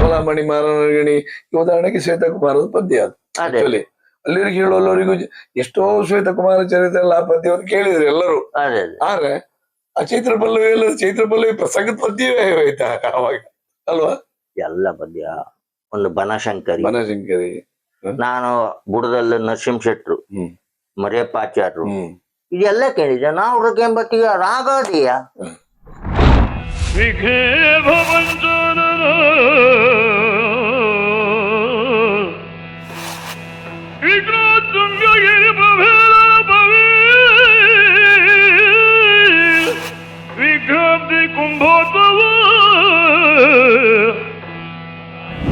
ಅಬಲಾಮಣಿ ಮಾರನಗಿಣಿ ಉದಾಹರಣೆಗೆ ಶ್ವೇತಕುಮಾರದ ಪದ್ಯ ಅದು ಆಕ್ಚುಲಿ ಅಲ್ಲಿವರಿಗೆ ಹೇಳುವವರಿಗೂ ಎಷ್ಟೋ ಶ್ವೇತಕುಮಾರ ಚರಿತ್ರೆ ಎಲ್ಲ ಆ ಪದ್ಯವನ್ನು ಕೇಳಿದ್ರು ಎಲ್ಲರೂ. ಆದ್ರೆ ಆ ಚೈತ್ರ ಪಲ್ಲವಿ ಪ್ರಸಂಗದ ಪದ್ಯವೇ ಹೋಯ್ತಾ ಅವಾಗ ಅಲ್ವಾ? ಎಲ್ಲ ಪದ್ಯ ಒಂದು ಬನಶಂಕರಿ ನಾನು ಬುಡದಲ್ಲಿ ನರಸಿಂಹ ಶೆಟ್ರು ಮರಿಯಪ್ಪಾಚಾರ್ರು ಇದೆಲ್ಲ ಕೇಳಿದ್ದೆ. ನಾವು ಕೆಂಬತ್ತಿಗ ರಾಗದಿಯ ವಿಘ್ನಾಬ್ದಿ ಕುಂಭೋತ್ಸವ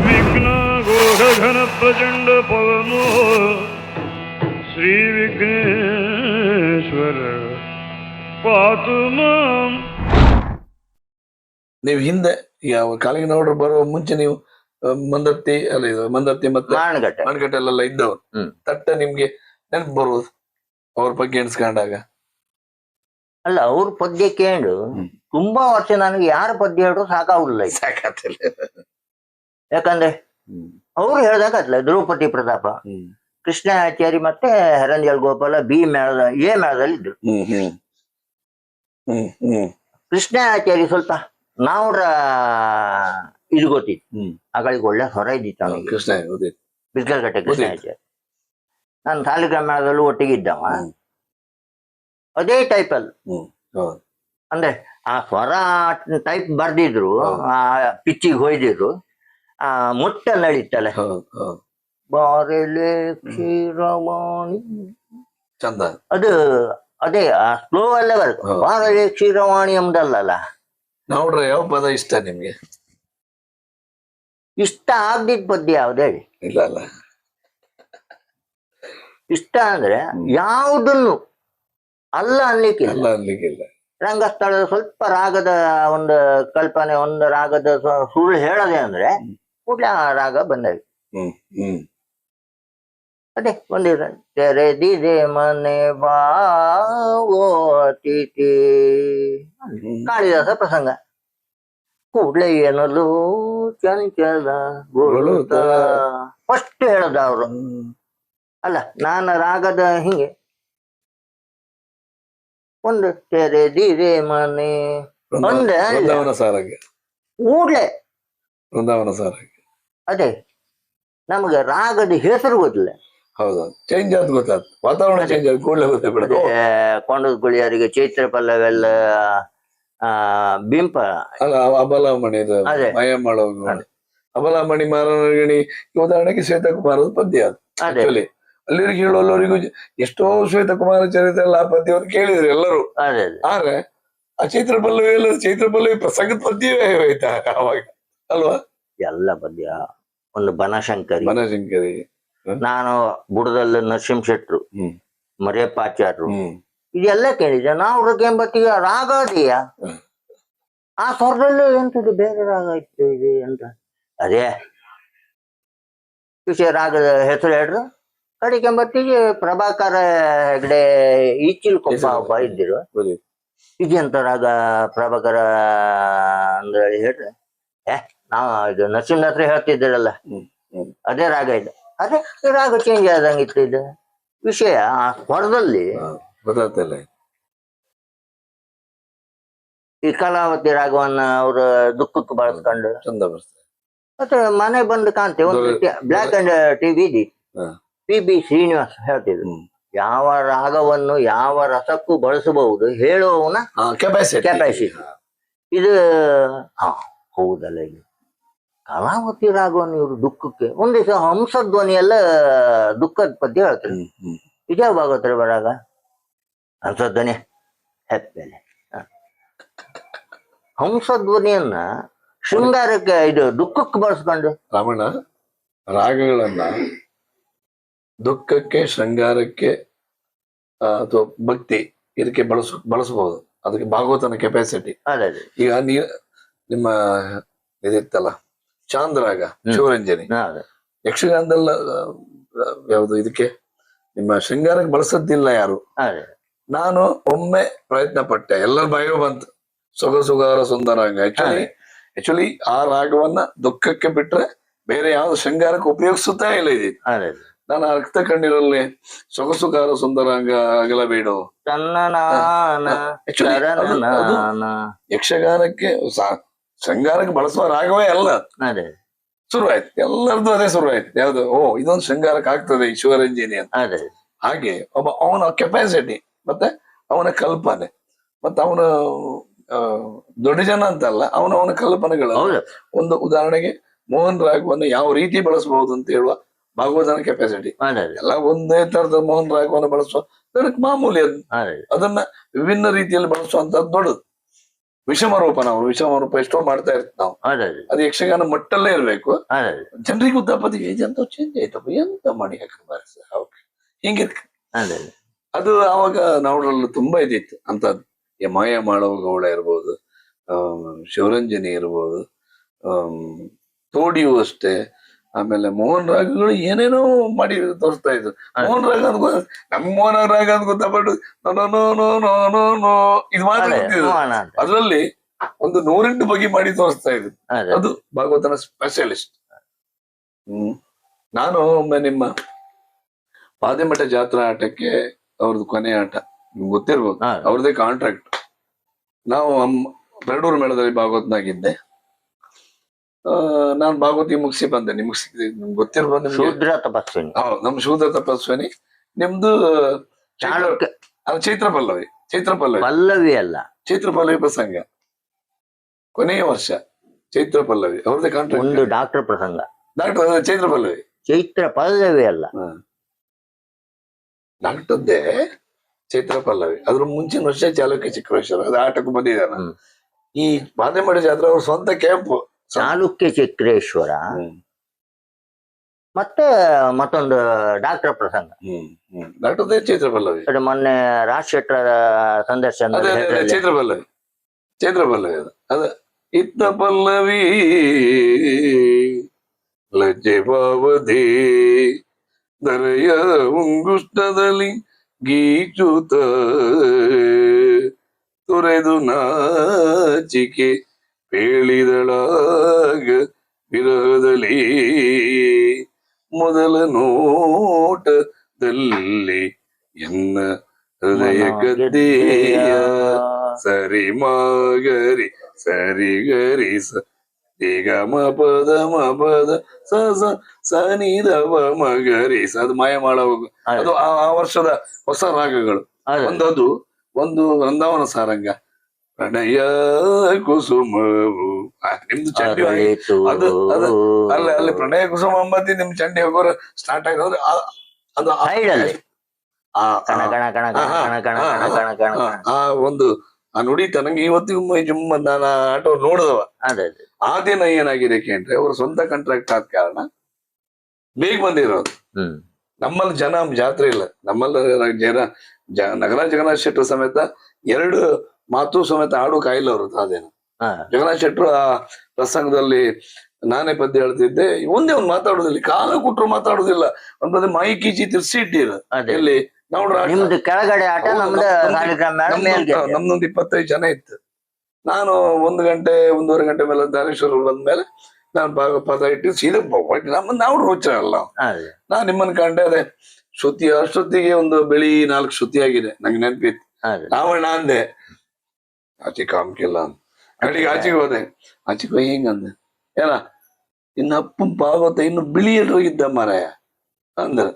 ವಿಘ್ನ ಘೋಷ ಘನ ಪ್ರಚಂಡ ಪವನೋ ಶ್ರೀ ವಿಘ್ನೇಶ್ವರ ಪಾತು ಮಾಂ. ನೀವು ಹಿಂದೆ ಯಾವ ಕಾಲಿಂಗನಗೌಡರು ಬರುವ ಮುಂಚೆ ನೀವು ಮಂದತ್ತಿ ಅಲ್ಲ ಇದು ಮಂದತ್ತಿ ಮತ್ತೆ ಮಾನಗಟ್ಟೆಲ್ಲ ಇದ್ದವರು ತಟ್ಟ ನಿಮ್ಗೆ ನೆನಪು ಬರುವುದು ಅವ್ರ ಬಗ್ಗೆ ಎಣಿಸ್ಕೊಂಡಾಗ? ಅಲ್ಲ ಅವ್ರ ಪದ್ಯ ಕೇಳು ತುಂಬಾ ವರ್ಷ ನನಗೆ ಯಾರ ಪದ್ಯ ಹೇಳಿದ್ರು ಸಾಕಾಗುದಿಲ್ಲ. ಯಾಕಂದ್ರೆ ಅವ್ರು ಹೇಳ್ದಾಗತ್ಲ ದ್ರೌಪದಿ ಪ್ರತಾಪ, ಕೃಷ್ಣ ಆಚಾರಿ ಮತ್ತೆ ಹೆರಂಜಲ್ ಗೋಪಾಲ ಎ ಮೇಳದಲ್ಲಿ ಇದ್ರು. ಕೃಷ್ಣ ಆಚಾರಿ ಸ್ವಲ್ಪ ನಾವ್ರ ಇದು ಗೊತ್ತಿತ್ತು, ಆಗಳಿಗೆ ಒಳ್ಳೆ ಹೊರ ಇದ್ದಿತ್ತು ಅವನಿಗೆ, ಬಿಸ್ಕಲ್ಗಟ್ಟೆ ಕೃಷ್ಣ ಆಚಾರಿ. ನಾನು ಸಾಲಿಗ್ರಾಮ ಮೇಳದಲ್ಲೂ ಒಟ್ಟಿಗೆ ಇದ್ದವ. ಅದೇ ಟೈಪಲ್ಲಿ ಅಂದ್ರೆ ಆ ಸ್ವರ ಟೈಪ್ ಬರ್ದಿದ್ರು, ಆ ಪಿಚ್ಚಿಗೆ ಹೊಯ್ದಿದ್ರು, ಆ ಮುಟ್ಟ ನಡೀತಲ್ಲ ಬಾರೆಲೆ ಕ್ಷೀರವಾಣಿ ಚಂದ, ಅದು ಅದೇ ಆ ಸ್ಲೋ ಅಲ್ಲೇ ಬರುತ್ತೆ. ಬಾರೆಲೆ ಕ್ಷೀರವಾಣಿ ಎಂಬುದಲ್ಲ. ನೋಡ್ರೆ ಯಾವ ಪದ ಇಷ್ಟ ನಿಮ್ಗೆ? ಇಷ್ಟ ಆಗ್ದಿದ್ ಪದ್ಯ ಯಾವ್ದು ಹೇಳಿ? ಇಲ್ಲ ಅಲ್ಲ, ಇಷ್ಟ ಅಂದ್ರೆ ಯಾವುದನ್ನು ಅಲ್ಲ ಅನ್ಲಿಕ್ಕಿಲ್ಲ. ರಂಗಸ್ಥಳದ ಸ್ವಲ್ಪ ರಾಗದ ಒಂದು ಕಲ್ಪನೆ, ಒಂದು ರಾಗದ ಸುಳ್ಳು ಹೇಳದೆ ಅಂದ್ರೆ ಕೂಡಲೇ ಆ ರಾಗ ಬಂದಾಗ ಅದೇ ಒಂದಿರ ತೆರೆದಿದೆ ಮನೆ ಬಾವೋ ಅತಿಥಿ ಕಾಳಿದಾಸ ಪ್ರಸಂಗ. ಕೂಡ್ಲೆ ಏನಲು ಚಂಚಲ ಫಸ್ಟ್ ಹೇಳದ ಅವರು. ಅಲ್ಲ ನಾನು ರಾಗದ ಹಿಂಗೆ ಒಂದು ತೆರೆದಿದೆ ಮನೆ ಒಂದೇ ಕೂಡ್ಲೆ ಅದೇ ನಮ್ಗೆ ರಾಗದ ಹೆಸರು ಗೊತ್ತಿಲ್ಲ. ಹೌದಾ, ಚೇಂಜ್ ಆದ್ ಗೊತ್ತಾಯ್ತು, ವಾತಾವರಣ ಚೇಂಜ್ ಆದ್ ಕೂಡಲೇ ಗೊತ್ತಾಗ್ಬಿಡುತ್ತೆ. ಕೊಂಡದ ಗುಳಿಯರಿಗೆ ಚೈತ್ರ ಪಲ್ಲವೆಲ್ಲ ಬಿಂಪ ಅಲ್ಲ, ಅಬಲಾಮಣಿ ಮಯಮ್ಮಳ ಅಬಲಾಮಣಿ ಮಾರನಗಿಣಿ ಉದಾಹರಣೆಗೆ ಶ್ವೇತಕುಮಾರದ ಪದ್ಯ ಅದು ಆಕ್ಚುಲಿ. ಅಲ್ಲಿವರಿಗೆ ಹೇಳುವವರಿಗೂ ಎಷ್ಟೋ ಶ್ವೇತಕುಮಾರ ಚರಿತ್ರೆ ಎಲ್ಲ ಆ ಪದ್ಯವನ್ನು ಕೇಳಿದ್ರು ಎಲ್ಲರೂ. ಆದ್ರೆ ಆ ಚೈತ್ರ ಪಲ್ಲವಿ ಪ್ರಸಂಗದ ಪದ್ಯವೇ ಹೋಯ್ತಾ ಅವಾಗ ಅಲ್ವಾ? ಎಲ್ಲ ಪದ್ಯ ಒಂದು ಬನಶಂಕರಿ ನಾನು ಬುಡದಲ್ಲಿ ನರಸಿಂಹ ಶೆಟ್ರು ಮರಿಯಪ್ಪಾಚಾರ್ರು ಇದೆಲ್ಲ ಕೇಳಿದ್ದೆ. ನಾವು ಕೆಂಬತ್ತಿಗ ರಾಗದಿಯ ಆ ಸ್ವರದಲ್ಲೂ ಎಂತದ್ದು ಬೇರೆ ರಾಗ ಇತ್ತು ಇದು ಅಂತ. ಅದೇ ವಿಷಯ ರಾಗದ ಹೆಸರು ಹೇಳ್ರು. ಕಡೆ ಕೆಂಬತ್ತಿಗೆ ಪ್ರಭಾಕರ ಹೆಗ್ಡೆ ಈಚಿಲ್ ಕೊಪ್ಪ ಒಬ್ಬ ಇದ್ದಿರು. ಇದೆಂತ ರಾಗ ಪ್ರಭಾಕರ ಅಂದ್ರೆ ಹೇಳ್ರೆ ನಾವು ಇದು ನರಸಿಂಹ ಹತ್ರ ಹೇಳ್ತಿದ್ದೀರಲ್ಲ ಅದೇ ರಾಗ ಇದೆ. ಅದೇ ರಾಗ ಚೇಂಜ್ ಆದಂಗಿತ್ತು. ಇದು ವಿಷಯ ಆ ಸ್ವರದಲ್ಲಿ ಗೊತ್ತಾಗ್ತಿಲ್ಲ. ಈ ಕಲಾವತಿ ರಾಗವನ್ನ ಅವ್ರ ದುಃಖಕ್ಕೆ ಬಳಸ್ಕೊಂಡು ಮತ್ತೆ ಮನೆ ಬಂದು ಕಾಣ್ತೇವೆ. ಒಂದು black and TV PB Srinivas ಹೇಳ್ತಿದ್ರು, ಯಾವ ರಾಗವನ್ನು ಯಾವ ರಸಕ್ಕೂ ಬಳಸಬಹುದು ಹೇಳುವವನ ಕೆಪಾಸಿಟಿ ಇದು. ಹೌದಲ್ಲ, ಇದು ಕಲಾವತಿ ರಾಗವನ್ನು ಇವರು ದುಃಖಕ್ಕೆ ಒಂದ್ ದಿವಸ ಹಂಸಧ್ವನಿ ಎಲ್ಲ ದುಃಖದ ಪದ್ಯ ಹೇಳ್ತಾರೆ. ಇದೇ ಭಾಗವತರ ರಾಗ ಹಂಸಧ್ವನಿ ಹೆಪ್ಪೆಲೆ. ಹಂಸಧ್ವನಿಯನ್ನ ಶೃಂಗಾರಕ್ಕೆ ಇದು ದುಃಖಕ್ಕೆ ಬಳಸ್ಕೊಂಡು ರಾಮಣ್ಣ ರಾಗಗಳನ್ನ ದುಃಖಕ್ಕೆ ಶೃಂಗಾರಕ್ಕೆ ಅಥವಾ ಭಕ್ತಿ ಇದಕ್ಕೆ ಬಳಸಬಹುದು. ಅದಕ್ಕೆ ಭಾಗವತನ ಕೆಪಾಸಿಟಿ. ಈಗ ನಿಮ್ಮ ಇದಿತ್ತಲ್ಲ ಚಾಂದ್ರಾಗ ಶಿವರಂಜನಿ ಯಕ್ಷಗಾನದಲ್ಲ ಯಾವುದು ಇದಕ್ಕೆ ನಿಮ್ಮ ಶೃಂಗಾರಕ್ಕೆ ಬಳಸದ್ದಿಲ್ಲ ಯಾರು. ನಾನು ಒಮ್ಮೆ ಪ್ರಯತ್ನ ಪಟ್ಟೆ, ಎಲ್ಲರ ಬಾಯೋ ಬಂತು ಸೊಗಸುಗಾರ ಸುಂದರಾಂಗ. ಆಕ್ಚುಲಿ ಆಕ್ಚುಲಿ ಆ ರಾಗವನ್ನ ದುಃಖಕ್ಕೆ ಬಿಟ್ರೆ ಬೇರೆ ಯಾವ್ದು ಶೃಂಗಾರಕ್ಕೆ ಉಪಯೋಗಿಸುತ್ತಾ ಇಲ್ಲ ಇದು. ಅದೇ ನಾನು ರಕ್ತ ಕಣ್ಣೀರಲ್ಲಿ ಸೊಗಸುಗಾರ ಸುಂದರಾಂಗ ಅಗಲಬೇಡು. Actually, ಯಕ್ಷಗಾನಕ್ಕೆ ಶೃಂಗಾರಕ್ಕೆ ಬಳಸುವ ರಾಗವೇ ಅಲ್ಲ. ಅದೇ ಶುರುವಾಯ್ತು, ಎಲ್ಲರದ್ದು ಅದೇ ಶುರುವಾಯ್ತು. ಯಾವ್ದು ಇದೊಂದು ಶೃಂಗಾರಕ್ಕೆ ಆಗ್ತದೆ ಈ ಶಿವರಂಜನಿ ಅಂತ. ಅದೇ ಹಾಗೆ ಅವನ ಕೆಪಾಸಿಟಿ ಮತ್ತೆ ಅವನ ಕಲ್ಪನೆ ಮತ್ತೆ ಅವನ ದೊಡ್ಡ ಜನ ಅಂತಲ್ಲ, ಅವನ ಕಲ್ಪನೆಗಳು. ಒಂದು ಉದಾಹರಣೆಗೆ ಮೋಹನ್ ರಾಗವನ್ನು ಯಾವ ರೀತಿ ಬಳಸಬಹುದು ಅಂತ ಹೇಳುವ ಭಾಗವತನ ಕೆಪಾಸಿಟಿ ಎಲ್ಲ ಒಂದೇ ತರದ ಮೋಹನ್ ರಾಗವನ್ನು ಬಳಸುವ ಅದಕ್ಕೆ ಮಾಮೂಲಿ. ಅದನ್ನ ವಿಭಿನ್ನ ರೀತಿಯಲ್ಲಿ ಬಳಸುವಂತದ್ದು ದೊಡ್ಡದು. ವಿಷಮ ರೂಪ ಎಷ್ಟೋ ಮಾಡ್ತಾ ಇರ್ತೀವಿ ನಾವು. ಅದು ಯಕ್ಷಗಾನ ಮಟ್ಟಲ್ಲೇ ಇರ್ಬೇಕು. ಜನರಿಗೆ ಗೊತ್ತಾಪದಿಗೆ ಎಂತ ಚೇಂಜ್ ಆಯ್ತಪ್ಪ, ಎಂತ ಮಾಡಿ ಹಿಂಗೆ ಅದು ಆವಾಗ ನಾವುಗಳಲ್ಲಿ ತುಂಬಾ ಇದಿತ್ತು ಅಂತದ್ದು. ಮಾಯ ಮಾಡುವ ಗೌಡ ಇರ್ಬೋದು, ಶಿವರಂಜನಿ ಇರ್ಬೋದು, ತೋಡಿಯು ಅಷ್ಟೇ. ಆಮೇಲೆ ಮೋಹನ್ ರಾಗಗಳು ಏನೇನೋ ಮಾಡಿ ತೋರಿಸ್ತಾ ಇದ್ರು. ಮೋಹನ್ ರಾಗ ನಮ್ಮ ಮೋಹನ ರಾಗ ಅಂತ ಗೊತ್ತಾಗ್ಬಿಟ್ಟು ಇದು ಮಾತ್ರ ಗೊತ್ತಿದ್ರು. ಅದ್ರಲ್ಲಿ ಒಂದು 108 ಬಗೆ ಮಾಡಿ ತೋರಿಸ್ತಾ ಇದ್ರು. ಅದು ಭಾಗವತನ ಸ್ಪೆಷಲಿಸ್ಟ್. ನಾನು ಒಮ್ಮೆ ನಿಮ್ಮ ಪಾದೆಮಠ ಜಾತ್ರಾ ಆಟಕ್ಕೆ ಅವ್ರದ್ದು ಕೊನೆ ಆಟ ನಿಮ್ಗೆ ಗೊತ್ತಿರ್ಬೋದು, ಅವ್ರದ್ದೇ ಕಾಂಟ್ರಾಕ್ಟ್. ನಾವು ಪೆರಡೂರು ಮೇಳದಲ್ಲಿ ಭಾಗವತನಾಗಿದ್ದೆ. ನಾನ್ ಭಾಗವತಿ ಮುಗಿಸಿ ಬಂದೆ. ನಿಮ್ಗೆ ಸಿಕ್ಕಿದೆ, ನಿಮ್ಗೆ ಗೊತ್ತಿರ್ಬೋದು. ಶೂದ್ರ ತಪಸ್ವಿನಿ. ಹೌದು, ನಮ್ ಶೂದ್ರ ತಪಸ್ವಿನಿ. ನಿಮ್ದು ಚೈತ್ರ ಪಲ್ಲವಿ. ಪಲ್ಲವಿ ಅಲ್ಲ, ಚೈತ್ರ ಪಲ್ಲವಿ ಪ್ರಸಂಗ ಕೊನೆಯ ವರ್ಷ. ಚೈತ್ರ ಪಲ್ಲವಿ ಅವ್ರದ್ದೇ ಕಾಂಟ್ರಾಕ್ಟ್. ಒಂದು ಡಾಕ್ಟರ್ ಪ್ರಸಂಗ. ಚೈತ್ರ ಪಲ್ಲವಿ. ಚೈತ್ರ ಪಲ್ಲವಿ ಅಲ್ಲ, ಡಾಕ್ಟರ್ದೇ ಚೈತ್ರ ಪಲ್ಲವಿ. ಅದ್ರ ಮುಂಚಿನ ವರ್ಷ ಚಾಲುಕ್ಯ ಚಕ್ರೇಶ್ವರ ಅದು ಆಟಕ್ಕೂ ಬಂದಿದ್ದಾನ. ಈ ಪಾದೆಮಠ ಜಾತ್ರೆ ಅವ್ರ ಸ್ವಂತ ಕ್ಯಾಂಪ್. ಚಾಲುಕ್ಯ ಚಕ್ರೇಶ್ವರ ಮತ್ತೆ ಮತ್ತೊಂದು ಡಾಕ್ಟರ್ ಪ್ರಸಂಗ. ಡಾಕ್ಟರ್ದೇ ಚೈತ್ರ ಪಲ್ಲವಿ. ಮೊನ್ನೆ ರಾಜ್ ಶೆಟ್ಟರ ಸಂದರ್ಶನ. ಚೈತ್ರ ಪಲ್ಲವಿ ಅದ ಇತ್ತ ಪಲ್ಲವಿ ಲಜ್ಜೆ ಬಾವಧಿ ದರೆಯ ಉಂಗುಷ್ಟದಲ್ಲಿ ಗೀಚುತ ತೊರೆದು ನಾಚಿಕೆ ಪೇಳಿದಳಾಗ ವಿರಹದಲ್ಲಿ ಮೊದಲ ನೋಟದಲ್ಲಿ ಎನ್ನ ಹೃದಯ ಗದ್ದೆಯ ಸರಿ ಮಾಗರಿ ಸರಿ ಗರಿ ಈಗ ಮಪದ ಸ ನಿ ದ ಮಗರಿ. ಅದು ಮಾಯ ಮಾಡುವಾಗ ಅದು ಆ ವರ್ಷದ ಹೊಸ ರಾಗಗಳು. ಒಂದು ವೃಂದಾವನ ಸಾರಂಗ, ಪ್ರಣಯ ಕುಸುಮವು. ನಿಮ್ದು ಚಂಡಿ ಅದು ಅಲ್ಲಿ ಪ್ರಣಯ ಕುಸುಮ ಅಂಬತ್ತಿ ನಿಮ್ ಚಂಡಿ ಹೋಗೋರು ಸ್ಟಾರ್ಟ್ ಆಗಿರೋದು ಅದು ಆ ಒಂದು ಆ ನುಡಿತ ನಂಗೆ ಇವತ್ತಿಗೂ ಜುಮ್ಮ ನಾನು ಆಟೋ ನೋಡಿದವ. ಆ ದಿನ ಏನಾಗಿದೆ ಅಂದ್ರೆ ಅವ್ರ ಸ್ವಂತ ಕಾಂಟ್ರಾಕ್ಟ್ ಆದ ಕಾರಣ ಬೇಗ ಬಂದಿರೋದು. ನಮ್ಮಲ್ಲಿ ಜಾತ್ರೆ ಇಲ್ಲ. ನಮ್ಮಲ್ಲಿ ನಗರಾಜ್ ಜಗನ್ನಾಥ್ ಶೆಟ್ಟರ್ ಸಮೇತ 2 ಮಾತು ಸಮೇತ ಆಡು ಕಾಯಿಲ್ಲ ಅವರು. ಅದೇನು ಜಗನ್ನಾಥ್ ಶೆಟ್ರು ಆ ಪ್ರಸಂಗದಲ್ಲಿ ನಾನೇ ಪದ್ಯ ಹೇಳ್ತಿದ್ದೆ, ಒಂದೇ ಒಂದು ಮಾತಾಡುದಿಲ್ಲ, ಕಾಲ ಕೊಟ್ಟರು ಮಾತಾಡುದಿಲ್ಲ. ಒಂದ್ ಮಾಯಿ ಕೀಚಿ ತಿರ್ಸಿ ಇಟ್ಟಿರ ಎಲ್ಲಿ ನಮ್ದೊಂದು 25 ಜನ ಇತ್ತು. ನಾನು 1 ಗಂಟೆ 1.5 ಗಂಟೆ ಮೇಲೆ ದಾನೇಶ್ವರ ಬಂದ್ಮೇಲೆ ನಾನು ಪದ ಇಟ್ಟು ಸೀದಾ ನಾವು ರೋಚರಲ್ಲ. ನಾ ನಿಮ್ಮನ್ನ ಕಂಡೆ ಅದೇ ಶ್ರುತಿ ಅಷ್ಟೊತ್ತಿಗೆ ಒಂದು ಬೆಳಿ 4 ಶ್ರುತಿ ಆಗಿದೆ ನಂಗೆ ನೆನಪಿತ್ತು. ರಾವಣ ಅಂದೆ, ಆಚೆ ಕಾಮ್ಕಿಲ್ಲ ಅಂತ ಕಡೆಗೆ ಆಚೆಗೆ ಹೋದೆ. ಆಚೆಗೆ ಹೋಗಿ ಹಿಂಗಂದೆ, ಏನ ಇನ್ನು ಅಪ್ಪನ್ ಭಾಗವತ ಇನ್ನು ಬಿಳಿ ಎಡ್ರಿಗಿದ್ದ ಮಾರಾಯ ಅಂದ್ರ.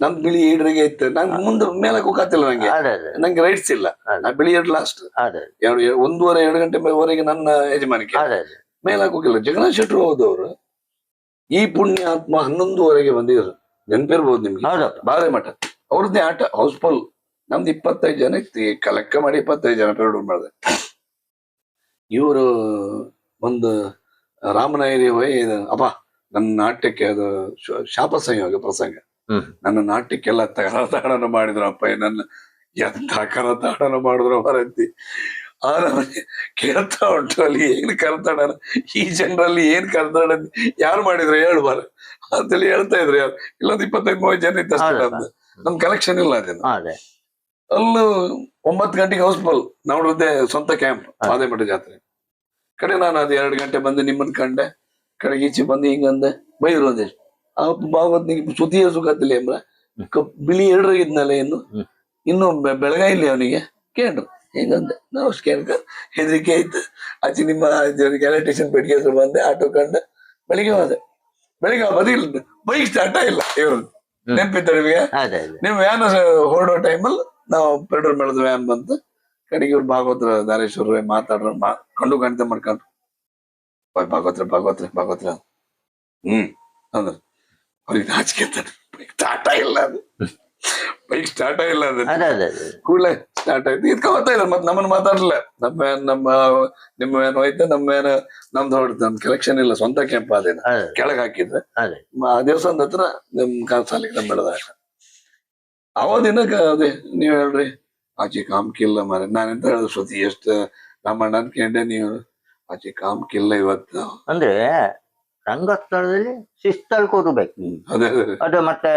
ನಮ್ ಬಿಳಿ ಎಡ್ರಿಗೆ ಇತ್ತು. ನಂಗೆ ಮುಂದೆ ಮೇಲಕ್ಕೆ ಹೋಗತ್ತಿಲ್ಲ, ನಂಗೆ ರೈಟ್ಸ್ ಇಲ್ಲ. ನಾ ಬಿಳಿ ಎಡ್ ಲಾಸ್ಟ್ 1:30-2 ಗಂಟೆವರೆಗೆ ನನ್ನ ಯಜಮಾನಿಕೆ. ಮೇಲಕ್ಕೆ ಹೋಗಿಲ್ಲ. ಜಗನ್ನಾಥ್ ಶೆಟ್ರು ಹೋದವ್ರು ಈ ಪುಣ್ಯಾತ್ಮ 11:30 ಬಂದಿದ್ರು. ನೆನ್ಪಿರ್ಬೋದು ನಿಮ್ಗೆ. ಬಾದೆಮಠ ಅವ್ರದ್ದೇ ಆಟ ಹೌಸ್ಫುಲ್. ನಮ್ದು 25 ಜನ ಇತ್ತು. ಲೆಕ್ಕ ಮಾಡಿ 25 ಜನ ಪೆರಡೂರು ಮಾಡಿದೆ. ಇವರು ಒಂದು ರಾಮನಾಯರಿ ಅಪ್ಪ ನನ್ನ ನಾಟ್ಯಕ್ಕೆ ಅದು ಶಾಪ ಸಂಯೋಗ ಪ್ರಸಂಗ. ನನ್ನ ನಾಟ್ಯಕ್ಕೆಲ್ಲ ಕರತಾಡನ ಮಾಡಿದ್ರು ಅಪ್ಪ. ನನ್ನ ಎಂತ ಕರತಾಡನ ಮಾಡಿದ್ರು ಹೊರತಿ. ಆ ನಮಗೆ ಕೇಳ್ತಾ ಉಂಟು ಅಲ್ಲಿ ಏನ್ ಕರತಾಡನ, ಈ ಜನರಲ್ಲಿ ಏನ್ ಕರತಾಡ ಯಾರು ಮಾಡಿದ್ರು ಹೇಳ್ಬಾರ ಅಂತೇಳಿ ಹೇಳ್ತಾ ಇದ್ರು. ಯಾರು ಇಲ್ಲೊಂದು 25-30 ಜನ ಇತ್ತು ಅಷ್ಟೇ. ನಮ್ ಕಲೆಕ್ಷನ್ ಇಲ್ಲ ಅದೇನು. ಅಲ್ಲೂ 9 ಗಂಟೆಗೆ ಹೌಸ್ಫುಲ್. ನೋಡಿದ್ದೆ ಸ್ವಂತ ಕ್ಯಾಂಪ್ ಪಾದೆಮಠ ಜಾತ್ರೆ. ಕಡೆ ನಾನು ಅದು 2 ಗಂಟೆ ಬಂದು ನಿಮ್ಮನ್ ಕಂಡೆ ಕಡೆಗೆ ಈಚೆ ಬಂದು ಹಿಂಗಂದೆ ಬೈದ್ರು ಒಂದಿಷ್ಟು ಆ ಭಾಗವತ್ ನಿಂಗೆ ಸುತಿಯ ಸುಖತ್ತಿಲ್ಲ ಎಂಬ್ರ ಬಿಳಿ 2 ಇದ್ನಲ್ಲ ಇನ್ನು ಬೆಳಗಾಯಿಲ್ಲ ಅವನಿಗೆ ಕೇಳ್ರು ಹಿಂಗಂದೆ ನಾವು ಅಷ್ಟು ಕೇಳ್ಕ ಹೆದರಿಕೆ ಆಯ್ತು ಆಚೆ ನಿಮ್ಮ ಎಲೆಕ್ಟ್ರಿಷಿಯನ್ ಪೆಟ್ಟಿಗೆ ಹೆಸರು ಬಂದೆ ಆಟೋ ಕಂಡೆ ಬೆಳಿಗ್ಗೆ ಹೋದೆ ಬೆಳಿಗ್ಗೆ ಬದಿಲ್ ಬೈಕ್ ಸ್ಟಾರ್ಟ್ ಆಗಿಲ್ಲ ಇವ್ರು ನೆನಪಿತ್ತ ನಿಮಗೆ ನಿಮ್ ವ್ಯಾನ್ ಹೊರಡೋ ಟೈಮಲ್ಲಿ ನಾವು ಪೆಟ್ರೋಲ್ ಬೆಳೆದ ವ್ಯಾನ್ ಬಂತು ಕಡೆಗೆ ಇವ್ರು ಭಾಗವತ್ರ ದಾರೇಶ್ವರ ಮಾತಾಡ್ರು ಕಂಡು ಕಾಣ್ತೆ ಮಾಡ್ಕೊಂಡ್ರು ಭಾಗವತ್ರ ಅಂದ್ರ ಅವ್ರಿಗೆ ನಾಚಿಕೆ ಬೈಕ್ ಸ್ಟಾರ್ಟ್ ಆಗಿಲ್ಲ ಅದು ಕೂಡಲೇ ಸ್ಟಾರ್ಟ್ ಆಯ್ತು ಇದ್ಕೊತಾ ಇಲ್ಲ ಮತ್ತೆ ನಮ್ಮನ್ನ ಮಾತಾಡ್ಲಿಲ್ಲ ನಿಮ್ಮ ವ್ಯಾನ್ ಹೋಯ್ತು ನಮ್ಮ ವ್ಯಾನ್ ನಮ್ದು ಹೊಡ್ತು ನಮ್ ಕಲೆಕ್ಷನ್ ಇಲ್ಲ ಸ್ವಂತ ಕೆಂಪ ಅದೇನ ಕೆಳಗ್ ಹಾಕಿದ್ರೆ ಆ ದೇವಸ್ಥಾನದ ಹತ್ರ ನಿಮ್ ಸಾಲಿಗೆ ನಮ್ ಬೆಳೆದ ಅವ ದಿನಕ್ಕ ಅದೇ ನೀವ್ ಹೇಳ್ರಿ ಆಚೆ ಕಾಮ್ಕಿಲ್ಲ ಮಾರ ನಾನೆಂತ ಹೇಳಿದ್ರು ಶ್ರುತಿ ಎಷ್ಟು ನಮ್ಮ ಅಣ್ಣ ಅನ್ಕೊಂಡೆ ನೀವು ಆಚೆ ಕಾಮ್ಕಿಲ್ಲ ಇವತ್ತು ಅಂದ್ರೆ ರಂಗಸ್ಥಳದಲ್ಲಿ ಶಿಸ್ತಲ್ಲಿ ಕೂರ್ಬೇಕು ಅದೇ ಅದು ಮತ್ತೆ